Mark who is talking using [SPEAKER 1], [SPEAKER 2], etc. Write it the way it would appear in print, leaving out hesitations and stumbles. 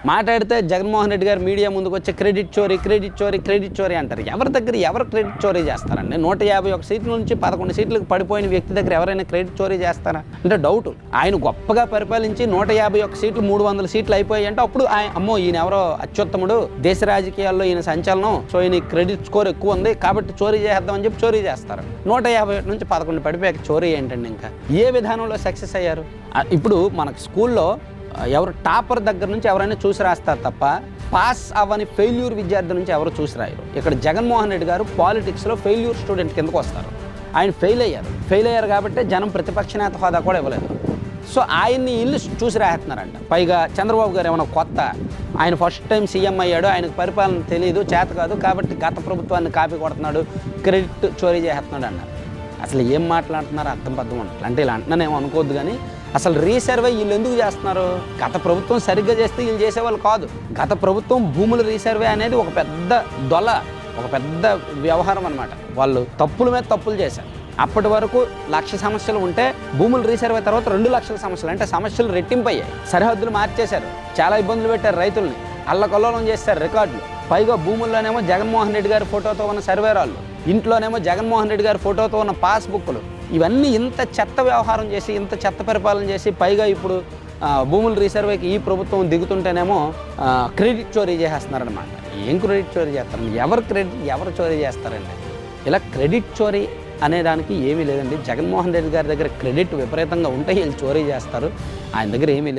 [SPEAKER 1] మాట్లాడితే జగన్మోహన్ రెడ్డి గారు మీడియా ముందుకు వచ్చి క్రెడిట్ చోరీ అంటారు. ఎవరి దగ్గర ఎవరు క్రెడిట్ చోరీ చేస్తారండి? 151 సీట్ల నుంచి 11 సీట్లకు పడిపోయిన వ్యక్తి దగ్గర ఎవరైనా క్రెడిట్ చోరీ చేస్తారా అంటే డౌట్. ఆయన గొప్పగా పరిపాలించి 151 సీట్లు 300 సీట్లు అయిపోయాయి అంటే అప్పుడు అమ్మో ఈయన ఎవరో అత్యుత్తముడు, దేశ రాజకీయాల్లో ఈయన సంచలనం, సో ఈయన క్రెడిట్ స్కోర్ ఎక్కువ ఉంది కాబట్టి చోరీ చేద్దామని చెప్పి చోరీ చేస్తారు. 151 నుంచి 11 పడిపోయాక చోరీ ఏంటండి? ఇంకా ఏ విధానంలో సక్సెస్ అయ్యారు? ఇప్పుడు మనకు స్కూల్లో ఎవరు టాపర్ దగ్గర నుంచి ఎవరైనా చూసి రాస్తారు తప్ప పాస్ అవ్వని ఫెయిల్యూర్ విద్యార్థి నుంచి ఎవరు చూసి రాయరు. ఇక్కడ జగన్మోహన్ రెడ్డి గారు పాలిటిక్స్లో ఫెయిల్యూర్ స్టూడెంట్ కిందకు వస్తారు. ఆయన ఫెయిల్ అయ్యారు కాబట్టి జనం ప్రతిపక్ష నేత హోదా కూడా ఇవ్వలేదు. సో ఆయన్ని ఇల్లు చూసి రాస్తున్నారంట. పైగా చంద్రబాబు గారు ఏమైనా కొత్త, ఆయన ఫస్ట్ టైం సీఎం అయ్యాడు, ఆయనకు పరిపాలన తెలియదు, చేత కాదు కాబట్టి గత ప్రభుత్వాన్ని కాపీ కొడుతున్నాడు, క్రెడిట్ చోరీ చేస్తున్నాడు అన్నారు. అసలు ఏం మాట్లాడుతున్నారో అర్థం పద్ధం ఉంటుంది. అంటే ఇలా అంటున్నానేమో అనుకోవద్దు కానీ అసలు రీసర్వే వీళ్ళు ఎందుకు చేస్తున్నారు? గత ప్రభుత్వం సరిగ్గా చేస్తే వీళ్ళు చేసేవాళ్ళు కాదు. గత ప్రభుత్వం భూముల రీసర్వే అనేది ఒక పెద్ద ఒక పెద్ద వ్యవహారం అనమాట. వాళ్ళు తప్పుల మీద తప్పులు చేశారు. అప్పటి వరకు 1,00,000 సమస్యలు ఉంటే భూముల రీసర్వే తర్వాత 2,00,000 సమస్యలు, అంటే సమస్యలు రెట్టింపయ్యాయి. సరిహద్దులు మార్చేశారు, చాలా ఇబ్బందులు పెట్టారు రైతుల్ని, అల్లకల్లోలం చేశారు రికార్డులు. పైగా భూముల్లోనేమో జగన్మోహన్ రెడ్డి గారి ఫోటోతో ఉన్న సర్వేరాళ్ళు, ఇంట్లోనేమో జగన్మోహన్ రెడ్డి గారి ఫోటోతో ఉన్న పాస్బుక్లు, ఇవన్నీ ఇంత చెత్త వ్యవహారం చేసి ఇంత చెత్త పరిపాలన చేసి పైగా ఇప్పుడు భూముల రీసర్వేకి ఈ ప్రభుత్వం దిగుతుంటేనేమో క్రెడిట్ చోరీ చేసేస్తున్నారనమాట. ఏం క్రెడిట్ చోరీ చేస్తారండి? ఎవరు చోరీ చేస్తారండి? ఇలా క్రెడిట్ చోరీ అనేదానికి ఏమీ లేదండి. జగన్మోహన్ రెడ్డి గారి దగ్గర క్రెడిట్ విపరీతంగా ఉంటే వీళ్ళు చోరీ చేస్తారు. ఆయన దగ్గర ఏమీ లేదు.